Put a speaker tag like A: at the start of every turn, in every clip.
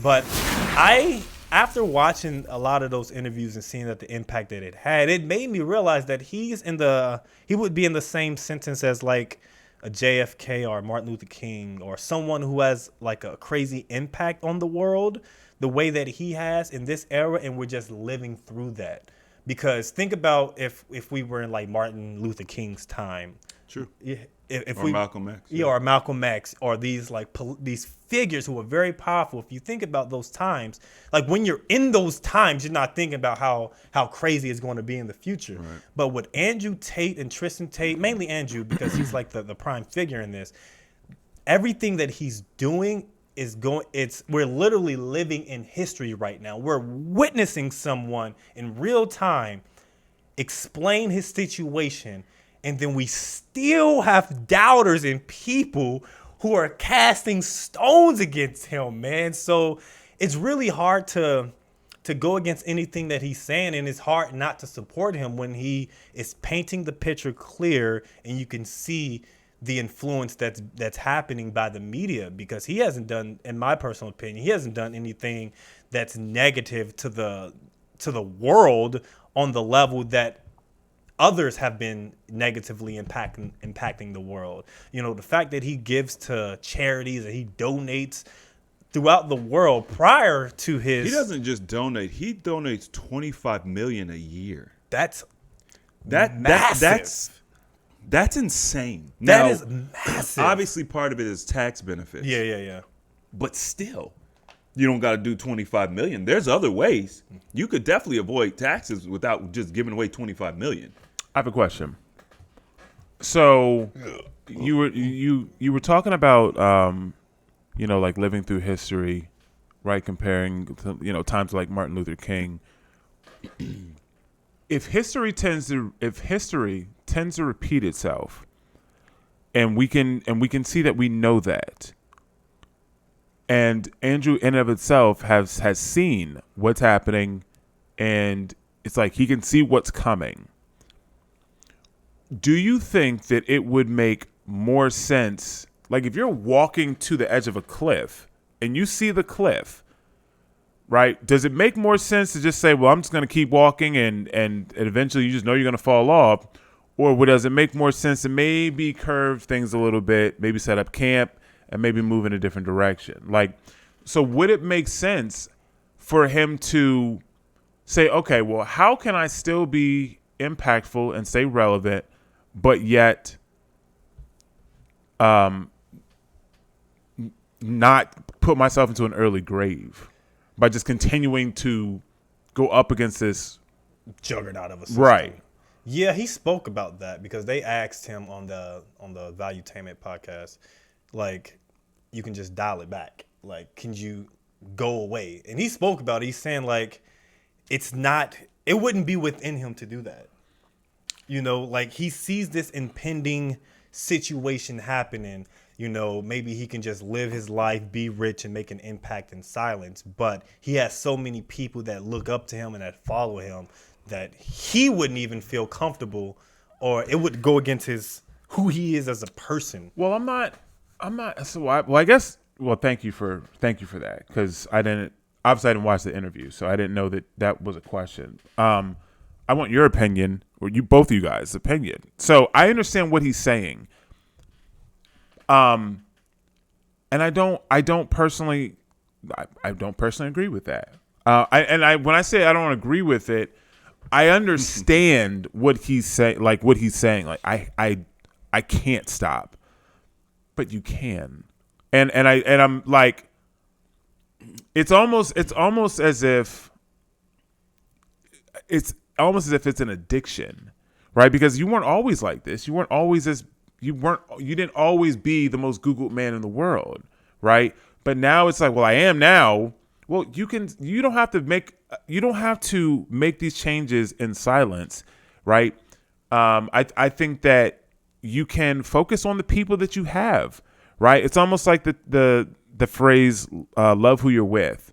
A: But after watching a lot of those interviews and seeing that the impact that it had, it made me realize that he would be in the same sentence as like a JFK or Martin Luther King or someone who has like a crazy impact on the world the way that he has in this era, and we're just living through that. Because think about if we were in like Martin Luther King's time.
B: True.
A: If
B: or
A: we,
B: Malcolm X.
A: Yeah, or Malcolm X, or these like these figures who are very powerful. If you think about those times, like when you're in those times, you're not thinking about how crazy it's going to be in the future.
B: Right.
A: But with Andrew Tate and Tristan Tate, mainly Andrew because he's like the prime figure in this, everything that he's doing we're literally living in history right now. We're witnessing someone in real time explain his situation, and then we still have doubters and people who are casting stones against him, man. So it's really hard to go against anything that he's saying, and it's hard not to support him when he is painting the picture clear and you can see the influence that's happening by the media, because he hasn't done, in my personal opinion, he hasn't done anything that's negative to the world on the level that others have been negatively impacting the world. You know, the fact that he gives to charities and he donates throughout the world prior to his...
B: He doesn't just donate. He donates $25 million a year.
A: That's
B: massive. That's insane.
A: That is massive.
B: Obviously, part of it is tax benefits.
A: Yeah.
B: But still, you don't got to do $25 million. There's other ways. You could definitely avoid taxes without just giving away $25 million.
C: I have a question. So you were talking about like living through history, right? Comparing to, times like Martin Luther King. If history tends to repeat itself, and we can see that we know that, and Andrew in and of itself has seen what's happening, and it's like he can see what's coming. Do you think that it would make more sense, like if you're walking to the edge of a cliff and you see the cliff, right? Does it make more sense to just say, well, I'm just going to keep walking and eventually you just know you're going to fall off? Or does it make more sense to maybe curve things a little bit, maybe set up camp and maybe move in a different direction? Like, so would it make sense for him to say, okay, well, how can I still be impactful and stay relevant, but yet not put myself into an early grave by just continuing to go up against this
A: juggernaut of a system?
C: Right.
A: Yeah, he spoke about that because they asked him on the Valuetainment podcast, like, you can just dial it back. Like, can you go away? And he spoke about it. He's saying, like, it wouldn't be within him to do that. You know, like, he sees this impending situation happening. You know, maybe he can just live his life, be rich, and make an impact in silence. But he has so many people that look up to him and that follow him that he wouldn't even feel comfortable, or it would go against who he is as a person.
C: Well, I'm not. So I guess. Well, thank you for that, because I didn't watch the interview, so I didn't know that was a question. I want your opinion, or both of you guys' opinion. So I understand what he's saying. And I don't personally agree with that. When I say I don't agree with it, I understand what he's saying. Like like I can't stop, but you can. And I'm like, it's almost as if it's an addiction, right? Because you weren't always like this. You didn't always be the most Googled man in the world, right? But now it's like, well, I am now. Well, you don't have to make these changes in silence, right? I think that you can focus on the people that you have, right? It's almost like the phrase, love who you're with,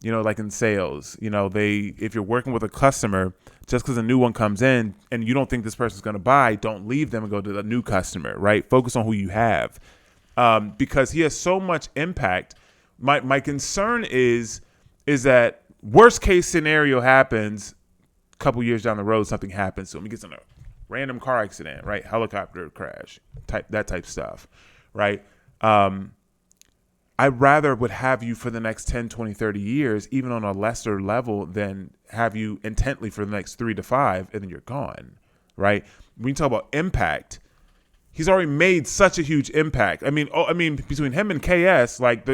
C: like in sales, if you're working with a customer, just because a new one comes in and you don't think this person's going to buy, don't leave them and go to the new customer, right? Focus on who you have, because he has so much impact. My concern is that worst case scenario happens, a couple years down the road, something happens to him. He gets in a random car accident, right? Helicopter crash, type stuff, right? I rather would have you for the next 10, 20, 30 years, even on a lesser level, than have you intently for the next 3 to 5, and then you're gone, right? When you talk about impact, he's already made such a huge impact. I mean, between him and KS, like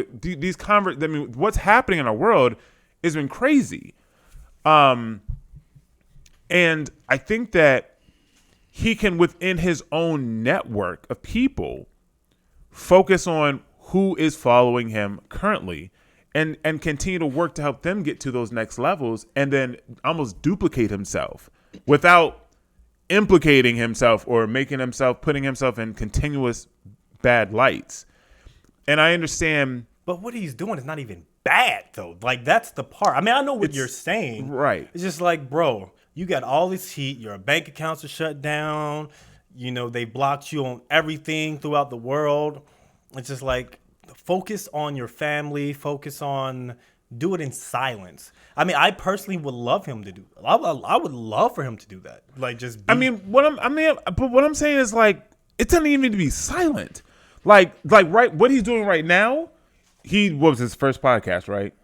C: what's happening in our world has been crazy. And I think that he can, within his own network of people, focus on who is following him currently and continue to work to help them get to those next levels, and then almost duplicate himself without implicating himself or putting himself in continuous bad lights. And I understand.
A: But what he's doing is not even bad, though. Like, that's the part. I mean, I know what you're saying.
C: Right.
A: It's just like, bro, you got all this heat. Your bank accounts are shut down. You know, they blocked you on everything throughout the world. It's just like, focus on your family. Do it in silence. I mean, I personally would love him to do. I would love for him to do that. Like, just.
C: What I'm saying is, like, it doesn't even need to be silent. Like right, what he's doing right now. What was his first podcast, right?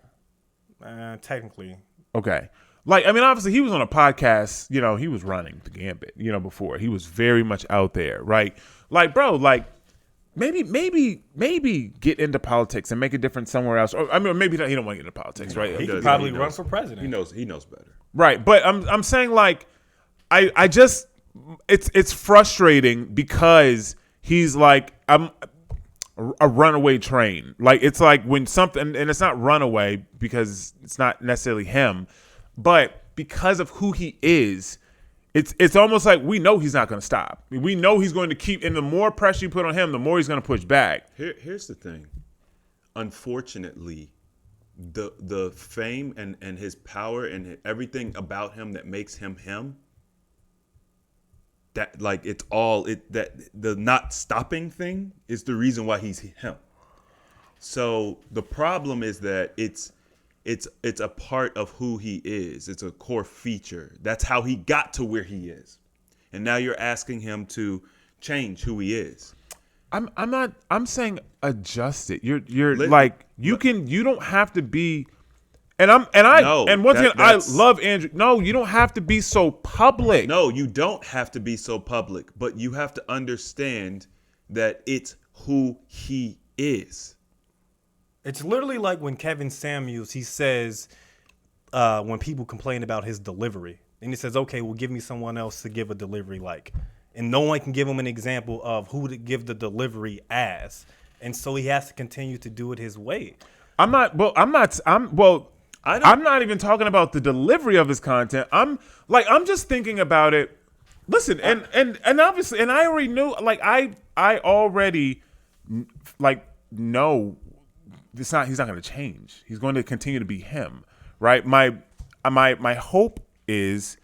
A: Technically.
C: Okay. Like, I mean, obviously he was on a podcast. You know, he was running the gambit. You know, before he was very much out there, right? Like, bro, like. Maybe get into politics and make a difference somewhere else. Or, I mean, maybe he don't want to get into politics, right?
A: He could probably run for president.
B: He knows better.
C: Right, but I'm saying, like, I just it's frustrating because he's like, I'm a runaway train. Like, it's like when something, and it's not runaway because it's not necessarily him, but because of who he is. It's almost like we know he's not going to stop. We know he's going to keep, and the more pressure you put on him, the more he's going to push back.
B: Here's the thing. Unfortunately, the fame and his power and everything about him that makes him him, that, like, it's all that the not stopping thing is the reason why he's him. So the problem is that it's a part of who he is. It's a core feature. That's how he got to where he is. And now you're asking him to change who he is.
C: I'm saying adjust it. You don't have to be, I love Andrew. No, you don't have to be so public.
B: No, you don't have to be so public, but you have to understand that it's who he is.
A: It's literally like when Kevin Samuels, he says, when people complain about his delivery, and he says, okay, well, give me someone else to give a delivery like. And no one can give him an example of who to give the delivery as. And so he has to continue to do it his way.
C: I'm not even talking about the delivery of his content. I'm just thinking about it. Listen, and obviously, and I already knew, like, I already, like, know he's not going to change. He's going to continue to be him, right? My hope is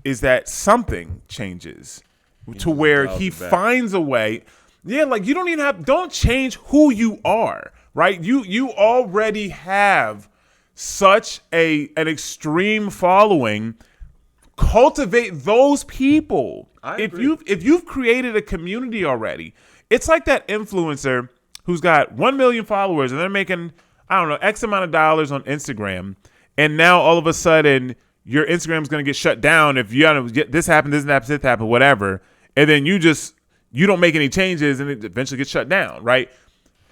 C: that something changes to where he finds a way. Yeah, like, you don't change who you are, right? You already have such an extreme following. Cultivate those people.
B: I agree.
C: If you've created a community already, it's like that influencer who's got 1 million followers and they're making, I don't know, X amount of dollars on Instagram, and now all of a sudden your Instagram's going to get shut down if this happened, whatever, and then you don't make any changes and it eventually gets shut down, right?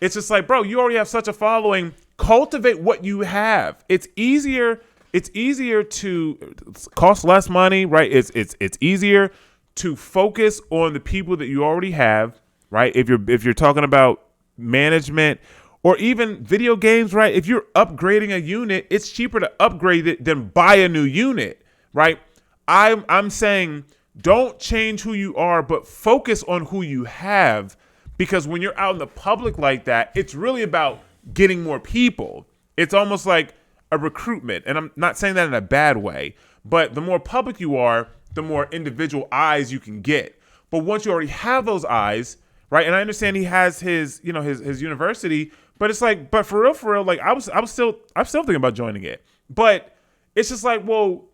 C: It's just like, bro, you already have such a following. Cultivate what you have. It's easier to cost less money, right? It's easier to focus on the people that you already have, right? If you're talking about management or even video games, right? If you're upgrading a unit, it's cheaper to upgrade it than buy a new unit, right? I'm saying don't change who you are, but focus on who you have, because when you're out in the public like that, it's really about getting more people. It's almost like a recruitment, and I'm not saying that in a bad way, but the more public you are, the more individual eyes you can get. But once you already have those eyes, right? And I understand he has his university, But it's like, but for real, like I'm still thinking about joining it. But it's just like, well,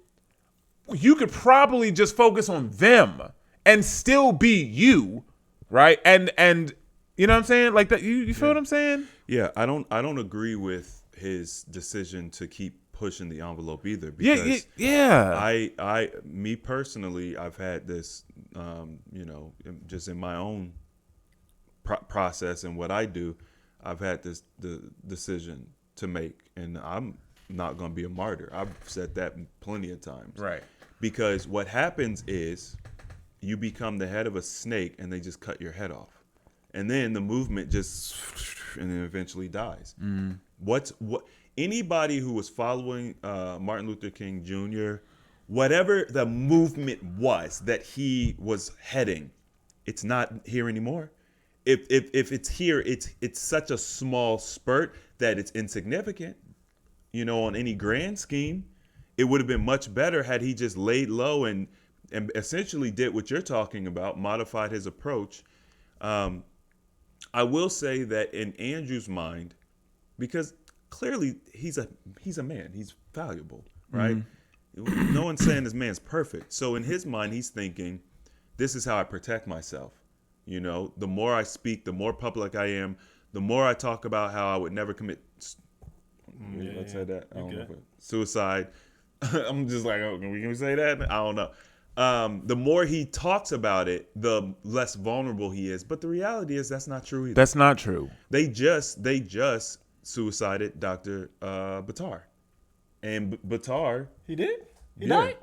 C: you could probably just focus on them and still be you, right? And you know what I'm saying? Like that, you feel what I'm saying?
B: Yeah, I don't agree with his decision to keep pushing the envelope either. Because me personally, I've had this, just in my own process and what I do, I've had the decision to make, and I'm not going to be a martyr. I've said that plenty of times.
C: Right.
B: Because what happens is you become the head of a snake and they just cut your head off. And then the movement just, and then eventually dies. Anybody who was following Martin Luther King Jr., whatever the movement was that he was heading, it's not here anymore. If it's here, it's such a small spurt that it's insignificant. On any grand scheme, it would have been much better had he just laid low and essentially did what you're talking about, modified his approach. I will say that in Andrew's mind, because clearly he's a man, he's valuable, right? Mm-hmm. No one's saying this man's perfect. So in his mind, he's thinking, this is how I protect myself. The more I speak, the more public I am, the more I talk about how I would never commit. Let's say that. I don't know. Suicide. I'm just like, oh, can we say that? I don't know. The more he talks about it, the less vulnerable he is. But the reality is that's not true either.
C: That's not true.
B: They just suicided Dr. Buttar. And Buttar.
A: He did? He died?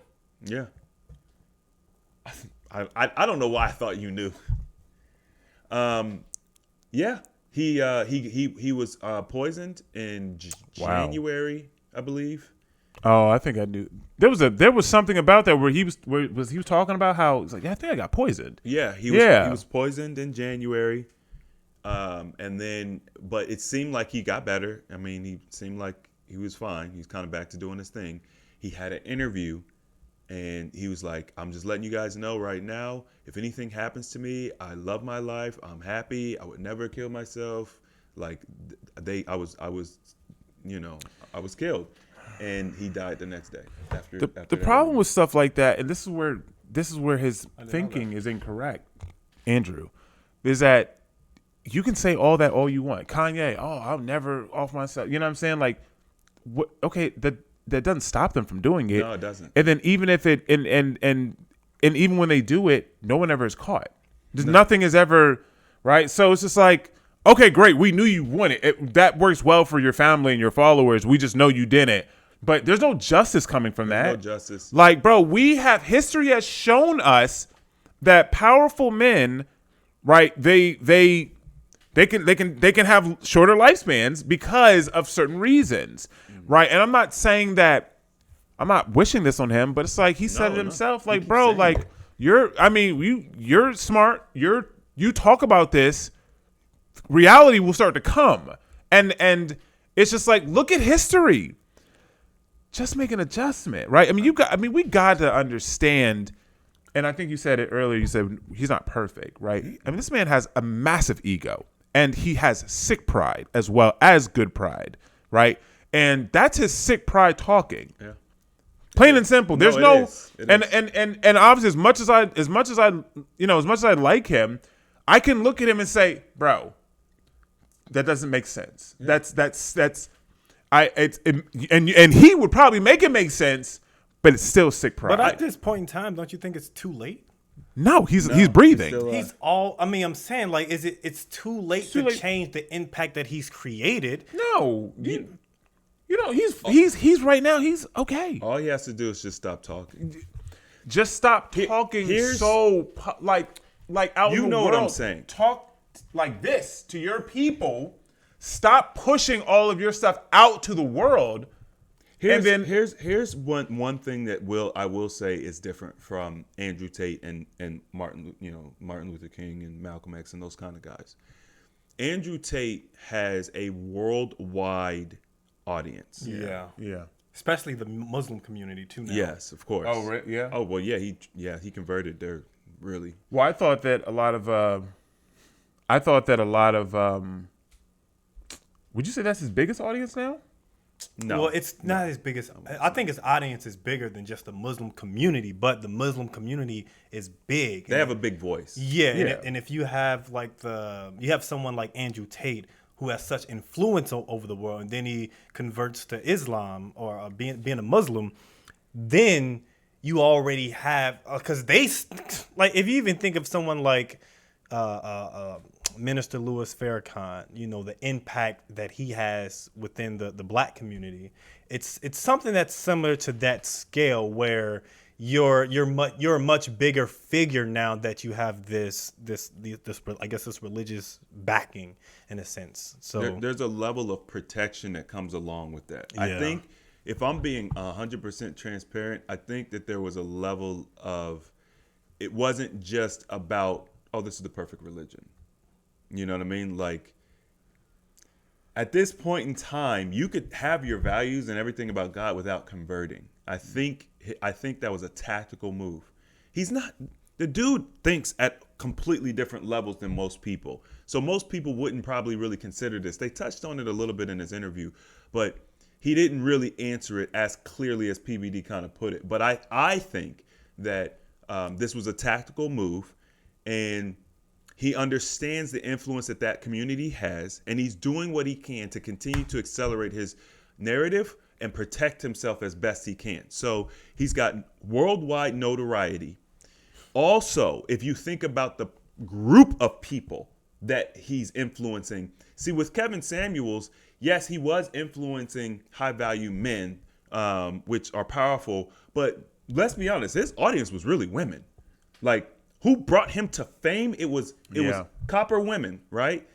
B: Yeah. I don't know why I thought you knew. Yeah. He was poisoned in January, I believe.
C: Oh, I think I knew. There was something about that where he was talking about how he's like, yeah, I think I got poisoned.
B: Yeah, he was poisoned in January, and then but it seemed like he got better. I mean, he seemed like he was fine. He's kind of back to doing his thing. He had an interview, and he was like, "I'm just letting you guys know right now. If anything happens to me, I love my life. I'm happy. I would never kill myself. Like I was killed." And he died the next day. After
C: the problem with stuff like that, and this is where his thinking is incorrect, Andrew, is that you can say all you want. Kanye, I'll never off myself. You know what I'm saying? Like, what? Okay, that doesn't stop them from doing it.
B: No, it doesn't.
C: And then even if it and even when they do it, no one ever is caught. Nothing is ever right. So it's just like, okay, great. We knew you wanted it. That works well for your family and your followers. We just know you didn't. But there's no justice coming from that.
B: No justice.
C: Like, bro, history has shown us that powerful men, right? They can have shorter lifespans because of certain reasons, right? And I'm not saying that, I'm not wishing this on him, but it's like he said it himself. Like, bro, like you're smart. You talk about this, reality will start to come, and it's just like, look at history. Just make an adjustment, right? I mean, we got to understand, and I think you said it earlier. You said he's not perfect, right? I mean, this man has a massive ego, and he has sick pride as well as good pride, right? And that's his sick pride talking. Yeah. Plain and simple. There's and obviously, as much as I like him, I can look at him and say, bro, that doesn't make sense. Yeah. That's. And he would probably make it make sense, but it's still sick pride.
A: But at this point in time, don't you think it's too late?
C: No, he's breathing.
A: I'm saying, like, it's too late to change the impact that he's created.
C: No, he's right now. He's okay.
B: All he has to do is just stop talking.
C: Just stop talking. Like out.
B: You
C: in the
B: know
C: world.
B: what I'm saying?
C: Talk like this to your people. Stop pushing all of your stuff out to the world.
B: Here's one thing that I will say is different from Andrew Tate and Martin Luther King and Malcolm X and those kind of guys. Andrew Tate has a worldwide audience.
C: Yeah.
A: Especially the Muslim community too now.
B: Yes, of course.
C: Oh, right? Yeah.
B: Oh, well, yeah. He converted there, really.
C: Well, I thought that a lot of Would you say that's his biggest audience now?
B: No.
A: Well, it's not as big as I think his audience is bigger than just the Muslim community, but the Muslim community is big.
B: They have a big voice.
A: Yeah,
C: Yeah.
A: And if you have you have someone like Andrew Tate who has such influence over the world, and then he converts to Islam or being a Muslim, then you already have because like if you even think of someone like Minister Louis Farrakhan, the impact that he has within the black community, it's something that's similar to that scale where you're a much bigger figure now that you have this I guess this religious backing in a sense. So
B: There's a level of protection that comes along with that.
A: Yeah.
B: I think if I'm being 100% transparent, I think that there was a level of, it wasn't just about, oh, this is the perfect religion. You know what I mean? Like, at this point in time, you could have your values and everything about God without converting. I think that was a tactical move. The dude thinks at completely different levels than most people. So most people wouldn't probably really consider this. They touched on it a little bit in his interview, but he didn't really answer it as clearly as PBD kind of put it. But I think that this was a tactical move, and he understands the influence that community has, and he's doing what he can to continue to accelerate his narrative and protect himself as best he can. So he's got worldwide notoriety. Also, if you think about the group of people that he's influencing, see, with Kevin Samuels, yes, he was influencing high-value men, which are powerful, but let's be honest, his audience was really women. Like, who brought him to fame? It was copper women, right?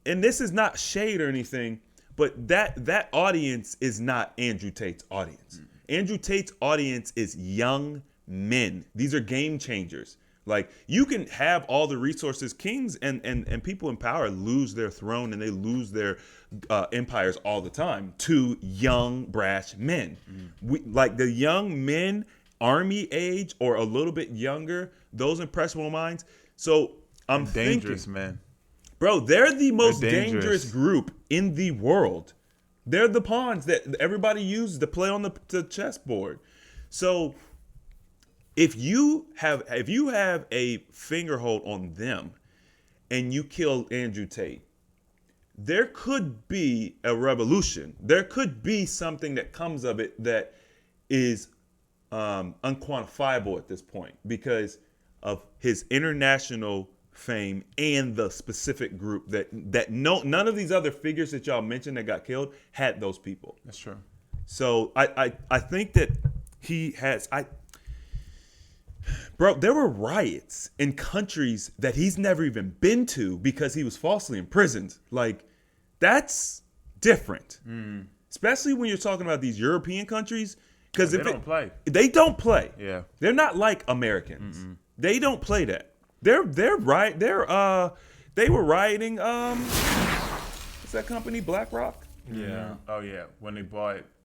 B: And this is not shade or anything, but that audience is not Andrew Tate's audience. Andrew Tate's audience is young men. These are game changers. Like, you can have all the resources. Kings and people in power lose their throne and they lose their empires all the time to young, brash men. Like the young men, army age or a little bit younger, those impressionable minds. So I'm
C: Dangerous,
B: thinking,
C: man.
B: bro, they're the most
C: dangerous.
B: dangerous group in the world. They're the pawns that everybody uses to play on the chessboard. So if you have a fingerhold on them and you kill Andrew Tate, there could be a revolution. There could be something that comes of it that is unquantifiable at this point because of his international fame and the specific group that none of these other figures that y'all mentioned that got killed had those people.
C: That's true.
B: So I think that he has bro, there were riots in countries that he's never even been to because he was falsely imprisoned. Like, that's different. Especially when you're talking about these European countries. Because
C: They don't play.
B: They don't play.
C: Yeah.
B: They're not like Americans. They don't play that. They were rioting. What's that company? BlackRock.
A: yeah.
C: Oh yeah, when they bought